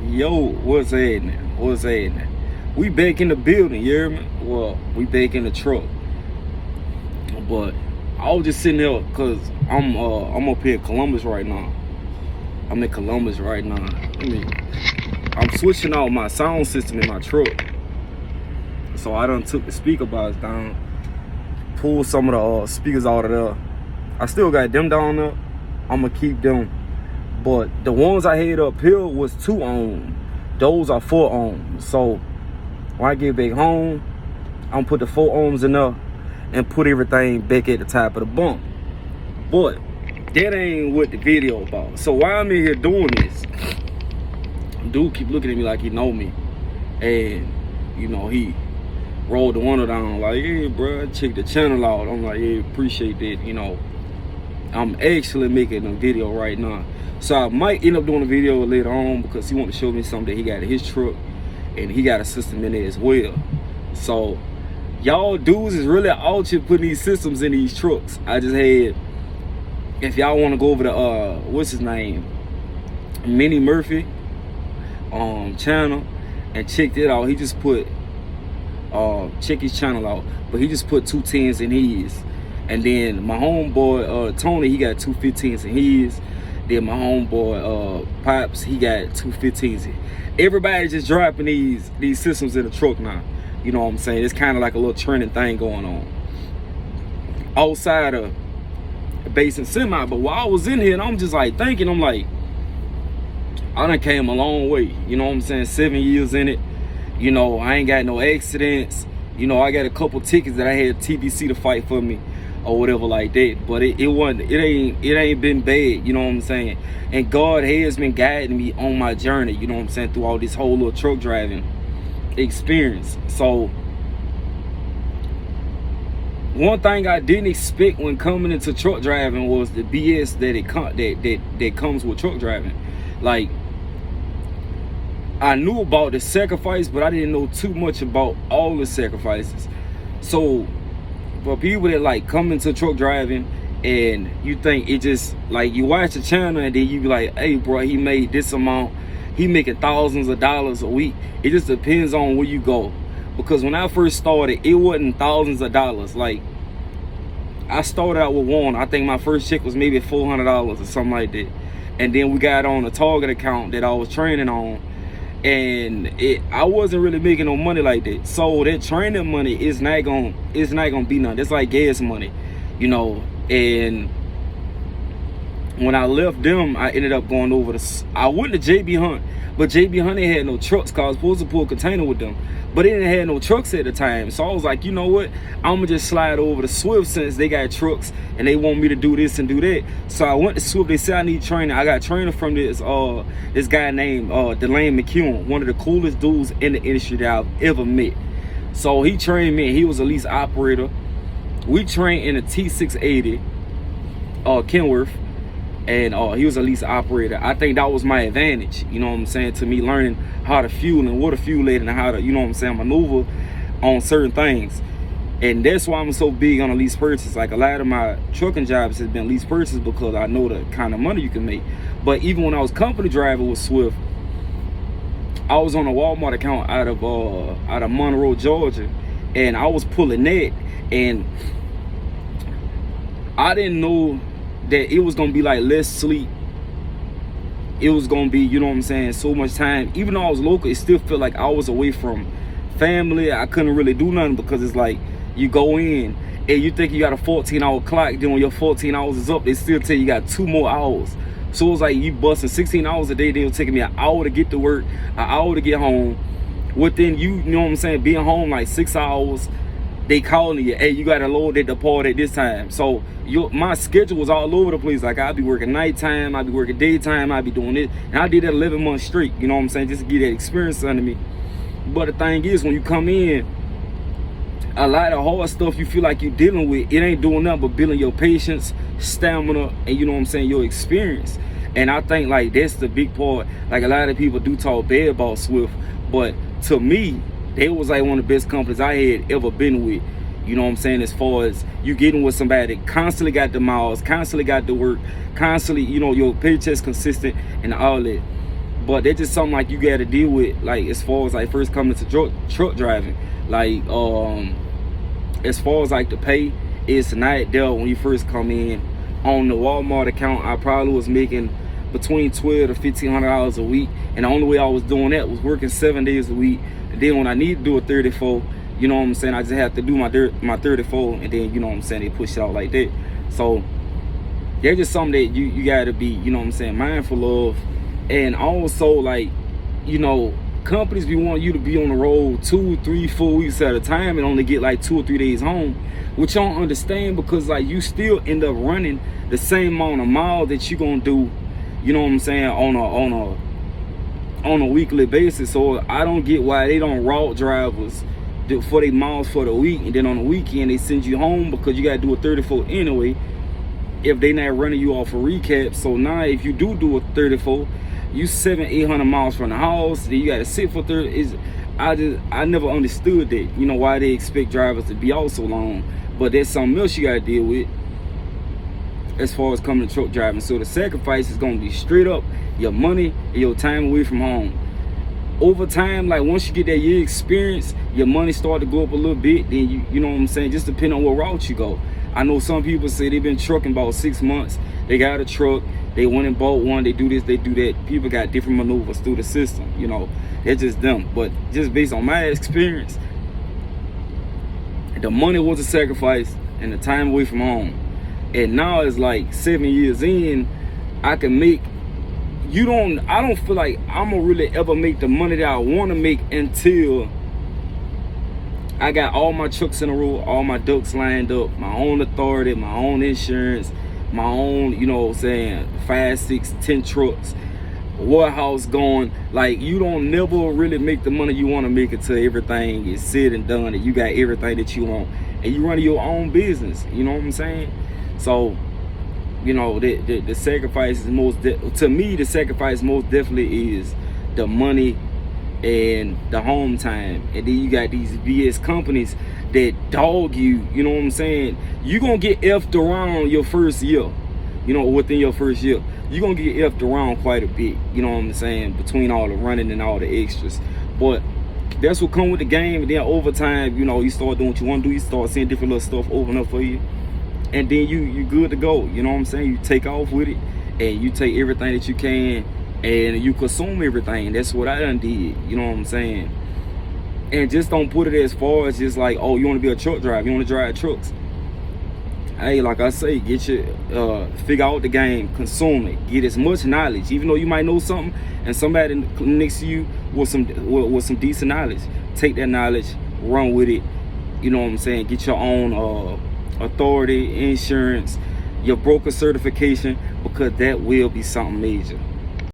Yo, what's happening? What's happening? We back in the building, you hear me? Well, we back in the truck. But I was just sitting there because I'm up here in Columbus right now. I'm in Columbus right now. I'm switching out my sound system in my truck. So I done took the speaker box down, pulled some of the speakers out of there. I still got them down there. I'ma keep them. But the ones I had up here was 2 ohms. Those are 4 ohms. So when I get back home, I'm gonna put the 4 ohms in there and put everything back at the top of the bump. But that ain't what the video about. So while I'm in here doing this, dude keep looking at me like he know me. And he rolled the window down like, hey bro, check the channel out. I'm like, yeah, appreciate that, I'm actually making a video right now. So I might end up doing a video later on because he want to show me something that he got in his truck, and he got a system in there as well. So y'all dudes is really out here putting these systems in these trucks. I just had, if y'all want to go over to what's his name, Minnie Murphy channel and check that out. He just put check his channel out, but he just put 2 10s in his. And then my homeboy Tony, he got 2 15s in his. Then my homeboy Pops, he got 2 15s. Everybody just dropping these systems in the truck now. You know what I'm saying? It's kind of like a little trending thing going on outside of the bass and semi. But while I was in here, and I'm just like thinking, I'm like, I done came a long way. You know what I'm saying? 7 years in it. I ain't got no accidents. I got a couple tickets that I had TBC to fight for me or whatever like that, but it ain't been bad, you know what I'm saying? And God has been guiding me on my journey, you know what I'm saying, through all this whole little truck driving experience. So one thing I didn't expect when coming into truck driving was the BS that comes with truck driving. Like, I knew about the sacrifice, but I didn't know too much about all the sacrifices. So for people that like come into truck driving and you think it just like, you watch the channel and then you be like, hey bro, he made this amount, he making thousands of dollars a week. It just depends on where you go. Because when I first started, it wasn't thousands of dollars. Like, I started out with one, I think my first check was maybe $400 or something like that. And then we got on a Target account that I was training on, and I wasn't really making no money like that. So that training money is not gonna be nothing. It's like gas money, And when I left them, I ended up going over to, I went to JB Hunt, but JB Hunt had no trucks because I was supposed to pull a container with them, but they didn't have no trucks at the time. So I was like, you know what, I'm gonna just slide over to Swift since they got trucks and they want me to do this and do that. So I went to Swift. They said I need training. I got training from this guy named Delane McCune, one of the coolest dudes in the industry that I've ever met. So he trained me. He was a lease operator. We trained in a T680 Kenworth, and he was a lease operator. I think that was my advantage, you know what I'm saying, to me learning how to fuel and what a fuel it and how to, maneuver on certain things. And that's why I'm so big on a lease purchase. Like, a lot of my trucking jobs has been lease purchase because I know the kind of money you can make. But even when I was company driver with Swift, I was on a Walmart account out of Monroe, Georgia, and I was pulling that, and I didn't know that it was gonna be like less sleep. It was gonna be, so much time. Even though I was local, it still felt like I was away from family. I couldn't really do nothing because it's like, you go in and you think you got a 14-hour clock, then when your 14 hours is up, they still tell you got 2 more hours. So it was like you busting 16 hours a day, then it was taking me an hour to get to work, an hour to get home. Within being home like 6 hours, they calling you, hey, you gotta load at the port at this time. So my schedule was all over the place. Like, I'd be working nighttime, I'd be working daytime, I'd be doing it. And I did that 11 months straight, just to get that experience under me. But the thing is, when you come in, a lot of hard stuff you feel like you're dealing with, it ain't doing nothing but building your patience, stamina, and your experience. And I think like that's the big part. Like, a lot of people do talk bad about Swift, but to me, they was like one of the best companies I had ever been with. As far as you getting with somebody that constantly got the miles, constantly got the work, constantly, your paycheck's consistent and all that. But that's just something like you got to deal with, like as far as like first coming to truck driving. Like as far as like the pay, it's not there when you first come in. On the Walmart account, I probably was making between $1,200 to $1,500 a week, and the only way I was doing that was working 7 days a week. And then when I need to do a 34, you know what I'm saying, I just have to do my 34, and then, you know what I'm saying, they push it out like that. So there's just something that you gotta be, you know what I'm saying, mindful of. And also, like, you know, companies be wanting you to be on the road 2, 3, 4 weeks at a time and only get like 2 or 3 days home, which I don't understand, because like you still end up running the same amount of miles that you're gonna do, you know what I'm saying, on a weekly basis. So I don't get why they don't route drivers for their miles for the week, and then on the weekend they send you home because you gotta do a 34 anyway if they not running you off a recap. So now if you do a 34, you 700-800 miles from the house, then you gotta sit for 30. I never understood that, you know, why they expect drivers to be out so long. But there's something else you gotta deal with as far as coming to truck driving. So the sacrifice is gonna be straight up your money and your time away from home. Over time, like once you get that year experience, your money start to go up a little bit. Then you know what I'm saying, just depending on what route you go. I know some people say they've been trucking about 6 months. They got a truck, they went and bought one, they do this, they do that. People got different maneuvers through the system, you know. That's just them. But just based on my experience, the money was a sacrifice and the time away from home. And now it's like 7 years in, I can make, I don't feel like I'm gonna really ever make the money that I wanna make until I got all my trucks in a row, all my ducks lined up, my own authority, my own insurance, my own, you know what I'm saying, 5, 6, 10 trucks, warehouse going. Like, you don't never really make the money you want to make until everything is said and done and you got everything that you want and you run your own business, you know what I'm saying? So, you know, the sacrifice is to me, the sacrifice most definitely is the money and the home time. And then you got these BS companies that dog you, you know what I'm saying? You're gonna get effed around your first year, you know, within your first year. You're gonna get effed around quite a bit, you know what I'm saying, between all the running and all the extras. But that's what come with the game. And then over time, you know, you start doing what you want to do. You start seeing different little stuff open up for you, and then you good to go, you know what I'm saying? You take off with it and you take everything that you can and you consume everything. That's what I done did, you know what I'm saying? And just don't put it as far as just like, oh, you want to be a truck driver, you want to drive trucks. Hey, like I say, get your figure out the game, consume it, get as much knowledge. Even though you might know something and somebody next to you with some decent knowledge, take that knowledge, run with it, you know what I'm saying? Get your own authority, insurance, your broker certification, because that will be something major.